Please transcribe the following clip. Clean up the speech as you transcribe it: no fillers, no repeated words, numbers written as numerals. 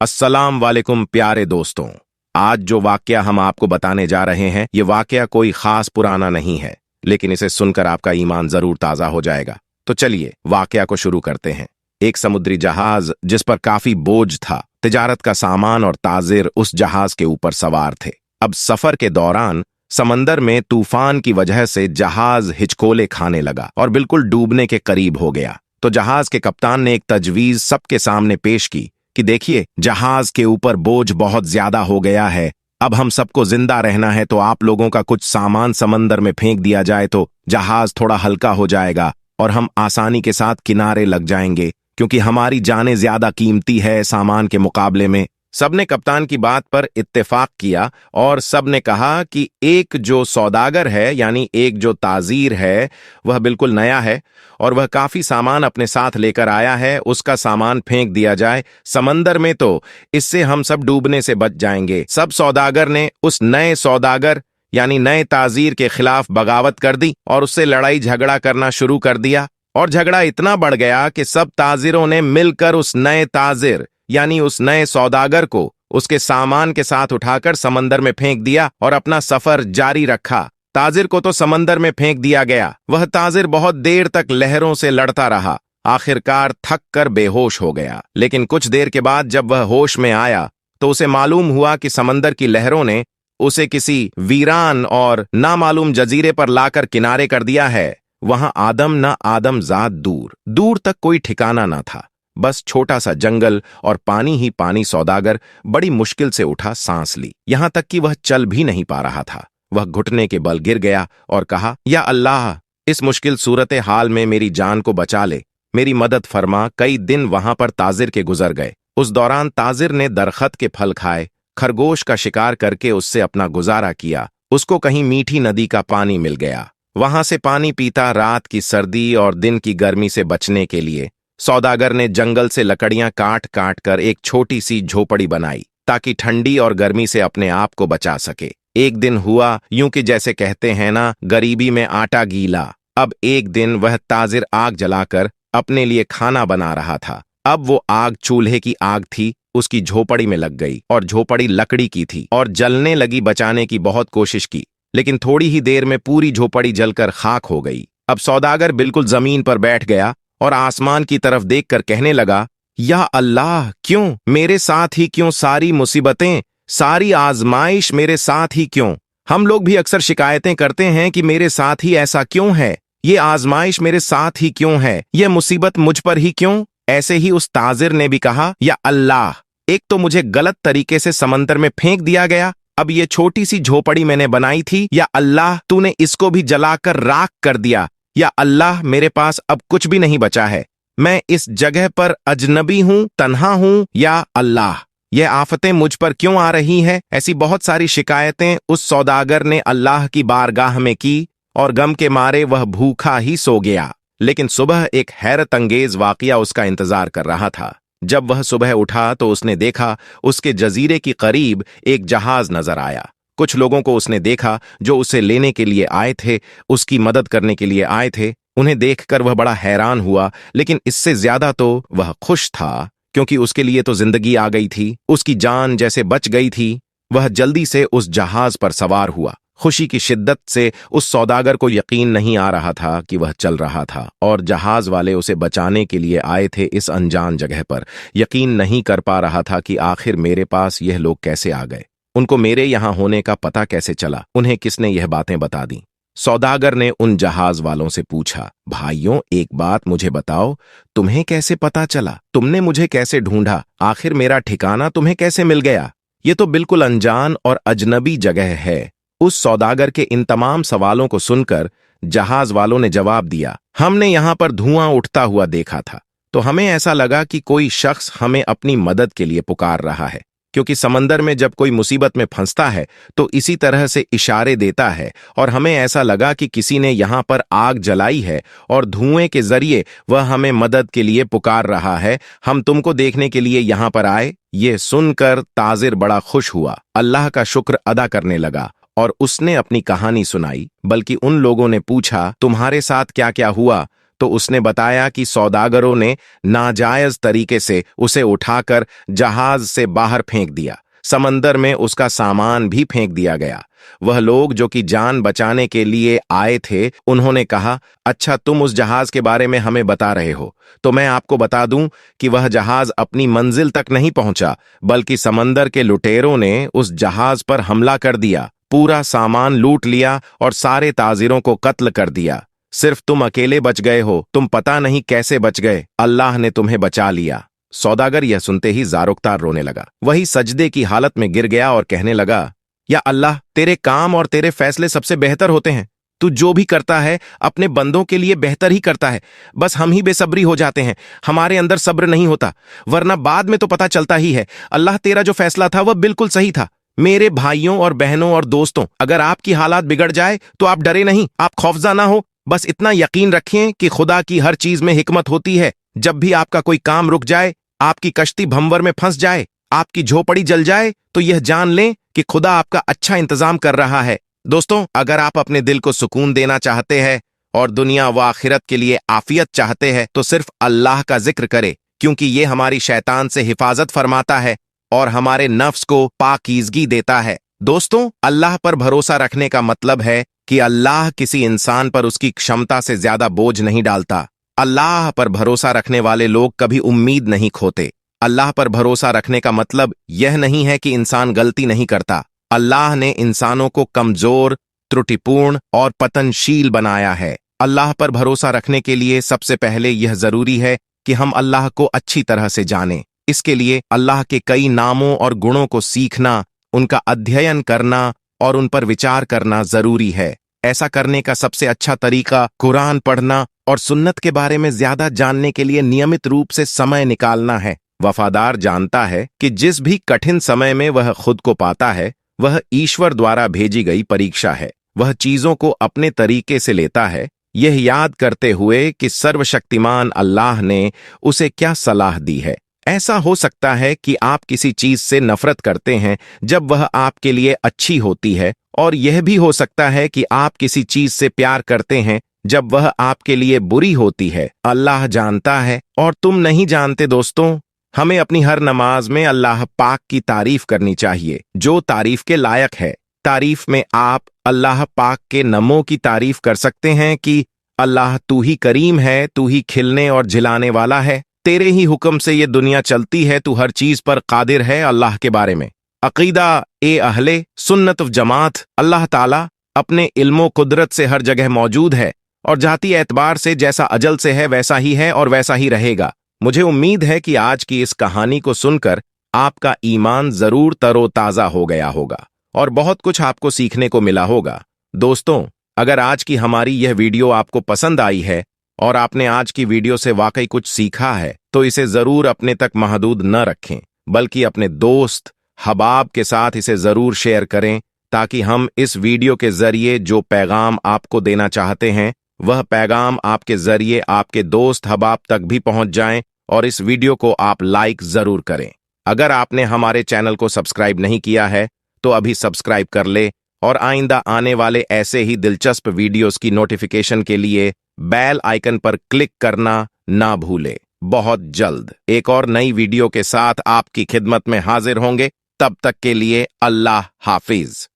अस्सलाम वालेकुम प्यारे दोस्तों। आज जो वाकया हम आपको बताने जा रहे हैं, ये वाकया कोई खास पुराना नहीं है, लेकिन इसे सुनकर आपका ईमान जरूर ताजा हो जाएगा। तो चलिए वाकया को शुरू करते हैं। एक समुद्री जहाज जिस पर काफी बोझ था, तिजारत का सामान और ताजिर उस जहाज के ऊपर सवार थे। अब सफर के दौरान समंदर में तूफान की वजह से जहाज हिचकोले खाने लगा और बिल्कुल डूबने के करीब हो गया। तो जहाज के कप्तान ने एक तजवीज सबके सामने पेश की कि देखिए, जहाज के ऊपर बोझ बहुत ज्यादा हो गया है। अब हम सबको जिंदा रहना है, तो आप लोगों का कुछ सामान समंदर में फेंक दिया जाए तो जहाज थोड़ा हल्का हो जाएगा और हम आसानी के साथ किनारे लग जाएंगे, क्योंकि हमारी जानें ज्यादा कीमती है सामान के मुकाबले में। सबने कप्तान की बात पर इत्तेफाक किया और सबने कहा कि एक जो सौदागर है, यानी एक जो ताजीर है, वह बिल्कुल नया है और वह काफी सामान अपने साथ लेकर आया है। उसका सामान फेंक दिया जाए समंदर में तो इससे हम सब डूबने से बच जाएंगे। सब सौदागर ने उस नए सौदागर यानी नए ताजीर के खिलाफ बगावत कर दी और उससे लड़ाई झगड़ा करना शुरू कर दिया। और झगड़ा इतना बढ़ गया कि सब ताजिरों ने मिलकर उस नए ताजिर यानी उस नए सौदागर को उसके सामान के साथ उठाकर समंदर में फेंक दिया और अपना सफर जारी रखा। ताजिर को तो समंदर में फेंक दिया गया। वह ताजिर बहुत देर तक लहरों से लड़ता रहा, आखिरकार थक कर बेहोश हो गया। लेकिन कुछ देर के बाद जब वह होश में आया तो उसे मालूम हुआ कि समंदर की लहरों ने उसे किसी वीरान और नामालूम जजीरे पर लाकर किनारे कर दिया है। वहां आदम न आदमजाद दूर दूर तक कोई ठिकाना न था, बस छोटा सा जंगल और पानी ही पानी। सौदागर बड़ी मुश्किल से उठा, सांस ली, यहां तक कि वह चल भी नहीं पा रहा था। वह घुटने के बल गिर गया और कहा, या अल्लाह, इस मुश्किल सूरत हाल में मेरी जान को बचा ले, मेरी मदद फरमा। कई दिन वहां पर ताजिर के गुजर गए। उस दौरान ताजिर ने दरखत के फल खाए, खरगोश का शिकार करके उससे अपना गुजारा किया। उसको कहीं मीठी नदी का पानी मिल गया, वहां से पानी पीता। रात की सर्दी और दिन की गर्मी से बचने के लिए सौदागर ने जंगल से लकड़ियां काट काट कर एक छोटी सी झोपड़ी बनाई, ताकि ठंडी और गर्मी से अपने आप को बचा सके। एक दिन हुआ यूं कि जैसे कहते हैं ना, गरीबी में आटा गीला। अब एक दिन वह ताजिर आग जलाकर अपने लिए खाना बना रहा था। अब वो आग चूल्हे की आग थी, उसकी झोपड़ी में लग गई और झोपड़ी लकड़ी की थी और जलने लगी। बचाने की बहुत कोशिश की, लेकिन थोड़ी ही देर में पूरी झोपड़ी जलकर खाक हो गई। अब सौदागर बिल्कुल जमीन पर बैठ गया और आसमान की तरफ देखकर कहने लगा, या अल्लाह, क्यों मेरे साथ ही क्यों सारी मुसीबतें, सारी आजमाइश मेरे साथ ही क्यों? हम लोग भी अक्सर शिकायतें करते हैं कि मेरे साथ ही ऐसा क्यों है, ये आजमाइश मेरे साथ ही क्यों है, ये मुसीबत मुझ पर ही क्यों? ऐसे ही उस ताजिर ने भी कहा, या अल्लाह, एक तो मुझे गलत तरीके से समंदर में फेंक दिया गया, अब ये छोटी सी झोपड़ी मैंने बनाई थी, या अल्लाह, तूने इसको भी जलाकर राख कर दिया। या अल्लाह, मेरे पास अब कुछ भी नहीं बचा है, मैं इस जगह पर अजनबी हूं, तन्हा हूं। या अल्लाह, ये आफतें मुझ पर क्यों आ रही हैं? ऐसी बहुत सारी शिकायतें उस सौदागर ने अल्लाह की बारगाह में की और गम के मारे वह भूखा ही सो गया। लेकिन सुबह एक हैरत अंगेज वाकया उसका इंतजार कर रहा था। जब वह सुबह उठा तो उसने देखा उसके जजीरे के करीब एक जहाज नजर आया। कुछ लोगों को उसने देखा जो उसे लेने के लिए आए थे, उसकी मदद करने के लिए आए थे। उन्हें देखकर वह बड़ा हैरान हुआ, लेकिन इससे ज्यादा तो वह खुश था, क्योंकि उसके लिए तो जिंदगी आ गई थी, उसकी जान जैसे बच गई थी। वह जल्दी से उस जहाज पर सवार हुआ। खुशी की शिद्दत से उस सौदागर को यकीन नहीं आ रहा था कि वह चल रहा था और जहाज वाले उसे बचाने के लिए आए थे इस अनजान जगह पर। यकीन नहीं कर पा रहा था कि आखिर मेरे पास यह लोग कैसे आ गए, उनको मेरे यहां होने का पता कैसे चला, उन्हें किसने यह बातें बता दी। सौदागर ने उन जहाज वालों से पूछा, भाइयों, एक बात मुझे बताओ, तुम्हें कैसे पता चला? तुमने मुझे कैसे ढूंढा? आखिर मेरा ठिकाना तुम्हें कैसे मिल गया? ये तो बिल्कुल अनजान और अजनबी जगह है। उस सौदागर के इन तमाम सवालों को सुनकर जहाज वालों ने जवाब दिया, हमने यहां पर धुआं उठता हुआ देखा था, तो हमें ऐसा लगा कि कोई शख्स हमें अपनी मदद के लिए पुकार रहा है, क्योंकि समंदर में जब कोई मुसीबत में फंसता है तो इसी तरह से इशारे देता है, और हमें ऐसा लगा कि किसी ने यहां पर आग जलाई है और धुएं के जरिए वह हमें मदद के लिए पुकार रहा है। हम तुमको देखने के लिए यहां पर आए। ये सुनकर ताजिर बड़ा खुश हुआ, अल्लाह का शुक्र अदा करने लगा और उसने अपनी कहानी सुनाई। बल्कि उन लोगों ने पूछा, तुम्हारे साथ क्या क्या हुआ? तो उसने बताया कि सौदागरों ने नाजायज तरीके से उसे उठाकर जहाज से बाहर फेंक दिया। समंदर में उसका सामान भी फेंक दिया गया। वह लोग जो कि जान बचाने के लिए आए थे, उन्होंने कहा, अच्छा तुम उस जहाज के बारे में हमें बता रहे हो, तो मैं आपको बता दूं कि वह जहाज अपनी मंजिल तक नहीं पहुंचा, बल्कि समंदर के लुटेरों ने उस जहाज पर हमला कर दिया, पूरा सामान लूट लिया और सारे ताजिरों को कत्ल कर दिया। सिर्फ तुम अकेले बच गए हो, तुम पता नहीं कैसे बच गए, अल्लाह ने तुम्हें बचा लिया। सौदागर यह सुनते ही जारुकतार रोने लगा। वही सजदे की हालत में गिर गया और कहने लगा, या अल्लाह, तेरे काम और तेरे फैसले सबसे बेहतर होते हैं। तू जो भी करता है अपने बंदों के लिए बेहतर ही करता है। बस हम ही बेसब्री हो जाते हैं, हमारे अंदर सब्र नहीं होता, वरना बाद में तो पता चलता ही है। अल्लाह, तेरा जो फैसला था वह बिल्कुल सही था। मेरे भाइयों और बहनों और दोस्तों, अगर आपकी हालात बिगड़ जाए तो आप डरे नहीं, आप खौफजा ना हो। बस इतना यकीन रखें कि खुदा की हर चीज में हिकमत होती है। जब भी आपका कोई काम रुक जाए, आपकी कश्ती भंवर में फंस जाए, आपकी झोपड़ी जल जाए, तो यह जान लें कि खुदा आपका अच्छा इंतजाम कर रहा है। दोस्तों, अगर आप अपने दिल को सुकून देना चाहते हैं और दुनिया व आखिरत के लिए आफियत चाहते हैं, तो सिर्फ अल्लाह का जिक्र करें, क्योंकि ये हमारी शैतान से हिफाजत फरमाता है और हमारे नफ्स को पाकीज़गी देता है। दोस्तों, अल्लाह पर भरोसा रखने का मतलब है कि अल्लाह किसी इंसान पर उसकी क्षमता से ज्यादा बोझ नहीं डालता। अल्लाह पर भरोसा रखने वाले लोग कभी उम्मीद नहीं खोते। अल्लाह पर भरोसा रखने का मतलब यह नहीं है कि इंसान गलती नहीं करता। अल्लाह ने इंसानों को कमजोर, त्रुटिपूर्ण और पतनशील बनाया है। अल्लाह पर भरोसा रखने के लिए सबसे पहले यह जरूरी है कि हम अल्लाह को अच्छी तरह से जानें। इसके लिए अल्लाह के कई नामों और गुणों को सीखना, उनका अध्ययन करना और उन पर विचार करना जरूरी है। ऐसा करने का सबसे अच्छा तरीका कुरान पढ़ना और सुन्नत के बारे में ज्यादा जानने के लिए नियमित रूप से समय निकालना है। वफादार जानता है कि जिस भी कठिन समय में वह खुद को पाता है, वह ईश्वर द्वारा भेजी गई परीक्षा है। वह चीजों को अपने तरीके से लेता है, यह याद करते हुए कि सर्वशक्तिमान अल्लाह ने उसे क्या सलाह दी है। ऐसा हो सकता है कि आप किसी चीज से नफरत करते हैं जब वह आपके लिए अच्छी होती है, और यह भी हो सकता है कि आप किसी चीज से प्यार करते हैं जब वह आपके लिए बुरी होती है। अल्लाह जानता है और तुम नहीं जानते। दोस्तों, हमें अपनी हर नमाज में अल्लाह पाक की तारीफ करनी चाहिए, जो तारीफ के लायक है। तारीफ में आप अल्लाह पाक के नमों की तारीफ कर सकते हैं कि अल्लाह, तू ही करीम है, तू ही खिलने और झिलाने वाला है, तेरे ही हुक्म से ये दुनिया चलती है, तू हर चीज पर कादिर है। अल्लाह के बारे में अकीदा ए अहले सुन्नत व जमात, अल्लाह ताला अपने इल्मो कुदरत से हर जगह मौजूद है और जाती एतबार से जैसा अजल से है वैसा ही है और वैसा ही रहेगा। मुझे उम्मीद है कि आज की इस कहानी को सुनकर आपका ईमान जरूर तरोताजा हो गया होगा और बहुत कुछ आपको सीखने को मिला होगा। दोस्तों, अगर आज की हमारी यह वीडियो आपको पसंद आई है और आपने आज की वीडियो से वाकई कुछ सीखा है, तो इसे जरूर अपने तक महदूद न रखें, बल्कि अपने दोस्त हबाब के साथ इसे जरूर शेयर करें, ताकि हम इस वीडियो के जरिए जो पैगाम आपको देना चाहते हैं, वह पैगाम आपके जरिए आपके दोस्त हबाब तक भी पहुंच जाएं। और इस वीडियो को आप लाइक जरूर करें। अगर आपने हमारे चैनल को सब्सक्राइब नहीं किया है, तो अभी सब्सक्राइब कर ले और आइंदा आने वाले ऐसे ही दिलचस्प वीडियोस की नोटिफिकेशन के लिए बेल आइकन पर क्लिक करना ना भूले। बहुत जल्द एक और नई वीडियो के साथ आपकी खिदमत में हाजिर होंगे। तब तक के लिए अल्लाह हाफिज।